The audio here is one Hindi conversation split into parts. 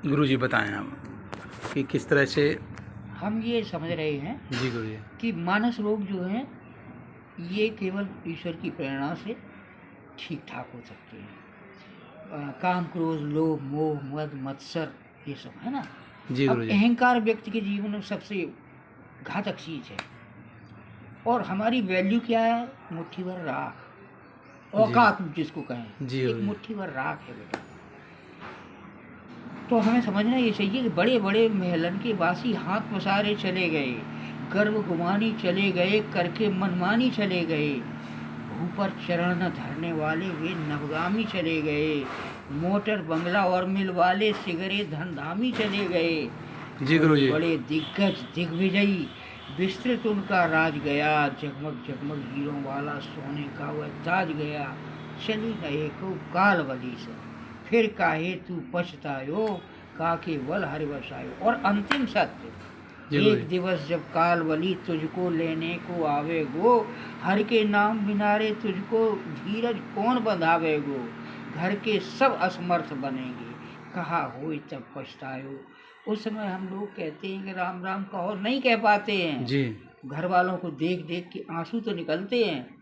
गुरुजी बताएं आप कि किस तरह से। हम ये समझ रहे हैं जी गुरुजी। कि मानस रोग जो हैं ये केवल ईश्वर की प्रेरणा से ठीक ठाक हो सकते हैं। काम, क्रोध, लोभ, मोह, मद, मत्सर, ये सब है ना। जी अब गुरुजी। अहंकार व्यक्ति के जीवन में सबसे घातक चीज है। और हमारी वैल्यू क्या है? मुट्ठी भर राख, औकात जिसको कहें, जी एक गुरुजी। मुट्ठी भर राख है बेटा। तो हमें समझना ये चाहिए कि बड़े बड़े महलन के वासी हाथ पसारे चले गए, गर्व गुमानी चले गए, करके मनमानी चले गए, भू पर चरण न धरने वाले वे नवगामी चले गए, मोटर बंगला और मिल वाले सिगरे धनधामी चले गए। जी गुरुजी। बड़े दिग्गज दिग्विजयी विस्तृत उनका राज गया, जगमग जगमग हीरों वाला सोने का वह ताज गया। चली गए को काल बली से, फिर काहे तू पछतायो, काके बल हरिवसायो। और अंतिम सत्य, एक दिवस जब काल बली तुझको लेने को आवे गो, हर के नाम बिनारे तुझको धीरज कौन बंधावे गो। घर के सब असमर्थ बनेंगे, कहा होई तब पछतायो। उस समय हम लोग कहते हैं कि राम राम कहो, नहीं कह पाते हैं जी। घर वालों को देख देख के आंसू तो निकलते हैं,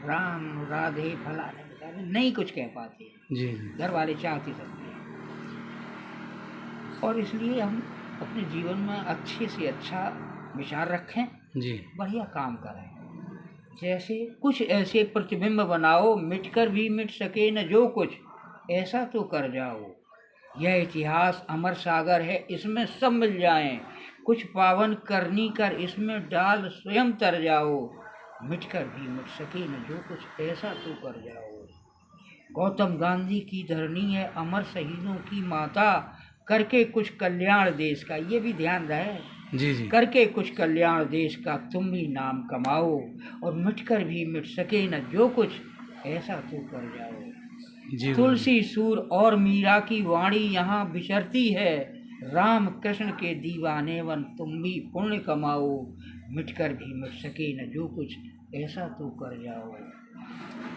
राम राधे फलाने नहीं कुछ कह पाते हैं। जी। घर वाले चाहते सकते हैं। और इसलिए हम अपने जीवन में अच्छे से अच्छा विचार रखें, जी। बढ़िया काम करें। जैसे कुछ ऐसे प्रतिबिंब बनाओ, मिटकर भी मिट सके न जो कुछ, ऐसा तो कर जाओ। यह इतिहास अमर सागर है, इसमें सब मिल जाएं। कुछ पावन करनी कर इसमें डाल स्वयं तर जाओ। मिटकर भी मिट सके न जो कुछ, ऐसा तो कर जाओ। गौतम गांधी की धरनी है अमर शहीदों की माता, करके कुछ कल्याण देश का, ये भी ध्यान रहे। जी जी। करके कुछ कल्याण देश का तुम भी नाम कमाओ, और मिटकर भी मिट सके न जो कुछ, ऐसा तो कर जाओ। तुलसी, सूर और मीरा की वाणी यहाँ विचरती है, राम कृष्ण के दीवाने वन तुम भी पुण्य कमाओ। मिटकर भी मिट सके न जो कुछ, ऐसा तो कर जाओ।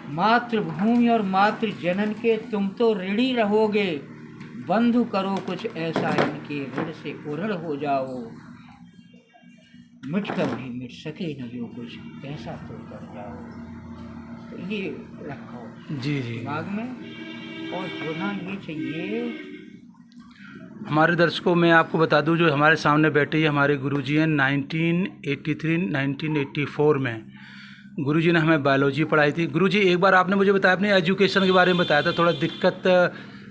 मातृभूमि और मातृ जनन के तुम तो ऋणी रहोगे, बंधु करो कुछ ऐसा इनके ऋण से उऋण हो जाओ। मिटकर भी मिट सके न जो कुछ, ऐसा तो कर जाओ। तो ये रखो जी जी दिमाग में, और होना ये चाहिए। हमारे दर्शकों में आपको बता दूं, जो हमारे सामने बैठे हमारे गुरुजी हैं, 1983-1984 में गुरुजी ने हमें बायोलॉजी पढ़ाई थी। गुरुजी एक बार आपने मुझे बताया, अपने एजुकेशन के बारे में बताया था, थोड़ा दिक्कत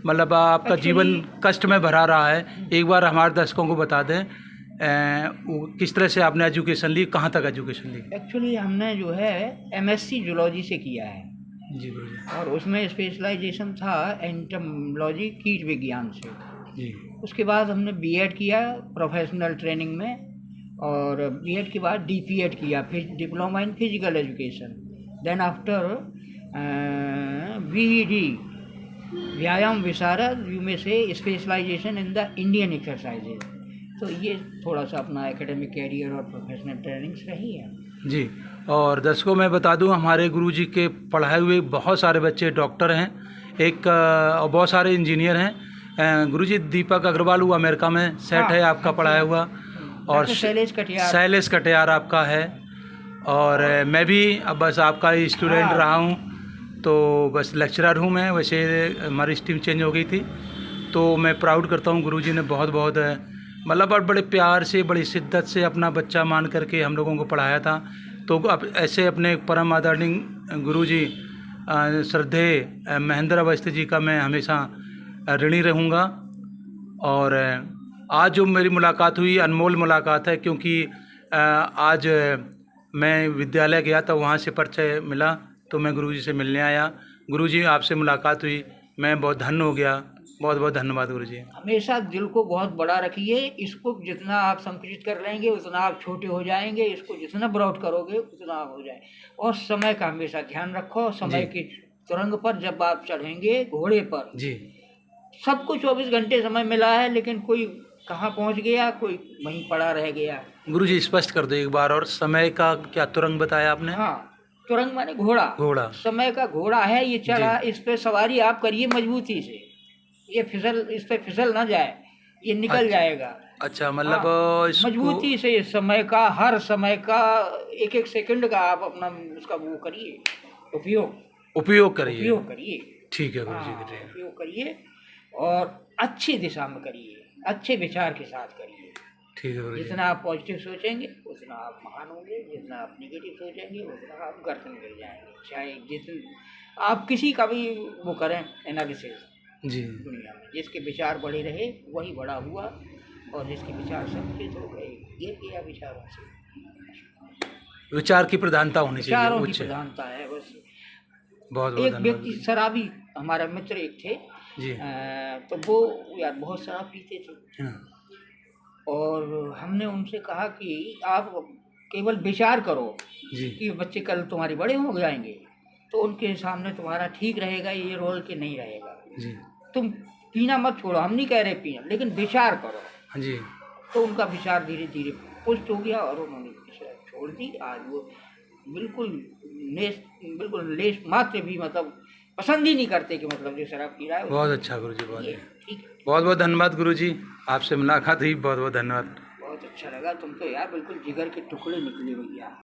मतलब आपका जीवन कष्ट में भरा रहा है। एक बार हमारे दर्शकों को बता दें किस तरह से आपने एजुकेशन ली, कहाँ तक एजुकेशन ली? एक्चुअली हमने जो है MSc जूलॉजी से किया है। जी गुरुजी। और उसमें स्पेशलाइजेशन था एंटोमोलॉजी, कीट विज्ञान से। जी। उसके बाद हमने B.Ed किया प्रोफेशनल ट्रेनिंग में, और B.Ed के बाद D.Ped किया, फिर diploma in physical education. Then after B.Ed व्यायाम विशारद, यू में से specialisation in the Indian exercises. तो ये थोड़ा सा अपना एकेडमिक कैरियर और प्रोफेशनल ट्रेनिंग्स रही है जी। और दर्शकों मैं बता दूं, हमारे गुरुजी के पढ़ाए हुए बहुत सारे बच्चे डॉक्टर हैं, एक और बहुत सारे इंजीनियर हैं। गुरुजी दीपक अग्रवाल हुआ अमेरिका में सेट है आपका पढ़ाया हुआ, और शैलेश कटियार आपका है। और मैं भी अब बस आपका ही स्टूडेंट रहा हूँ, तो बस लेक्चरर हूँ मैं। वैसे हमारी स्ट्रीम चेंज हो गई थी, तो मैं प्राउड करता हूँ गुरुजी ने बहुत बहुत मतलब बड़े प्यार से, बड़ी शिद्दत से अपना बच्चा मान करके हम लोगों को पढ़ाया था। तो अब ऐसे अपने परम आदरणीय गुरुजी श्रद्धेय महेंद्र अवस्थी जी का मैं हमेशा ऋणी रहूँगा। और आज जो मेरी मुलाकात हुई, अनमोल मुलाकात है, क्योंकि आज मैं विद्यालय गया था, वहाँ से परिचय मिला, तो मैं गुरुजी से मिलने आया। गुरुजी आपसे मुलाकात हुई, मैं बहुत धन्य हो गया। बहुत बहुत धन्यवाद गुरुजी। हमेशा दिल को बहुत बड़ा रखिए, इसको जितना आप संकुचित कर लेंगे उतना आप छोटे हो जाएंगे, इसको जितना ब्रॉड करोगे उतना हो जाए। और समय का हमेशा ध्यान रखो, समय के तुरंग पर जब आप चढ़ेंगे घोड़े पर जी, सबको 24 घंटे समय मिला है, लेकिन कोई कहाँ पहुँच गया, कोई वहीं पड़ा रह गया। गुरुजी स्पष्ट कर दो एक बार, और समय का क्या तुरंग बताया आपने? हाँ, तुरंग माने घोड़ा। घोड़ा समय का घोड़ा है, ये चढ़ा, इस पे सवारी आप करिए मजबूती से, ये इस पे फिसल ना जाए। ये निकल जाएगा। अच्छा, मतलब हाँ, इसको मजबूती से समय का, हर समय का, एक एक सेकंड का आप अपना उसका वो करिए, उपयोग करिए। उपयोग करिए। ठीक है गुरुजी, हाँ, ठीक है। उपयोग करिए और अच्छी दिशा में करिए, अच्छे विचार के साथ करिए। ठीक है गुरुजी। जितना आप पॉजिटिव सोचेंगे उतना आप महान होंगे, जितना आप नेगेटिव सोचेंगे उतना आप गर्त में गिर जाएंगे। चाहे जितना आप किसी का भी वो करें एनालिसिस जी, दुनिया में, जिसके विचार बड़े रहे वही बड़ा हुआ, और जिसके विचार संकुचित हो गए गिर गया विचारों से। विचार की प्रधानता होनी चाहिए, विचारों की उच्च। प्रधानता है बस। बहुत बहुत एक धन्यवाद व्यक्ति गुरुजी। शराबी, हमारा मित्र एक थे, जी। तो वो यार बहुत शराब पीते थे, हाँ, और हमने उनसे कहा कि आप केवल विचार करो जी, कि बच्चे कल तुम्हारे बड़े हो जाएंगे तो उनके सामने तुम्हारा ठीक रहेगा, ये रोल के नहीं रहेगा। जी, तुम पीना मत छोड़ो, हम नहीं कह रहे पीना, लेकिन विचार करो। हाँ जी। तो उनका विचार धीरे धीरे पुष्ट हो गया और उन्होंने विचार छोड़ दी। आज वो बिल्कुल लेश मात्र भी मतलब पसंद ही नहीं करते कि मतलब जो शराब पी रहा है बहुत अच्छा गुरुजी, बहुत ये अच्छा। ठीक है। बहुत बहुत धन्यवाद गुरुजी, आपसे मुलाकात हुई, बहुत बहुत धन्यवाद। बहुत अच्छा लगा, तुम तो यार बिल्कुल जिगर के टुकड़े निकले भैया।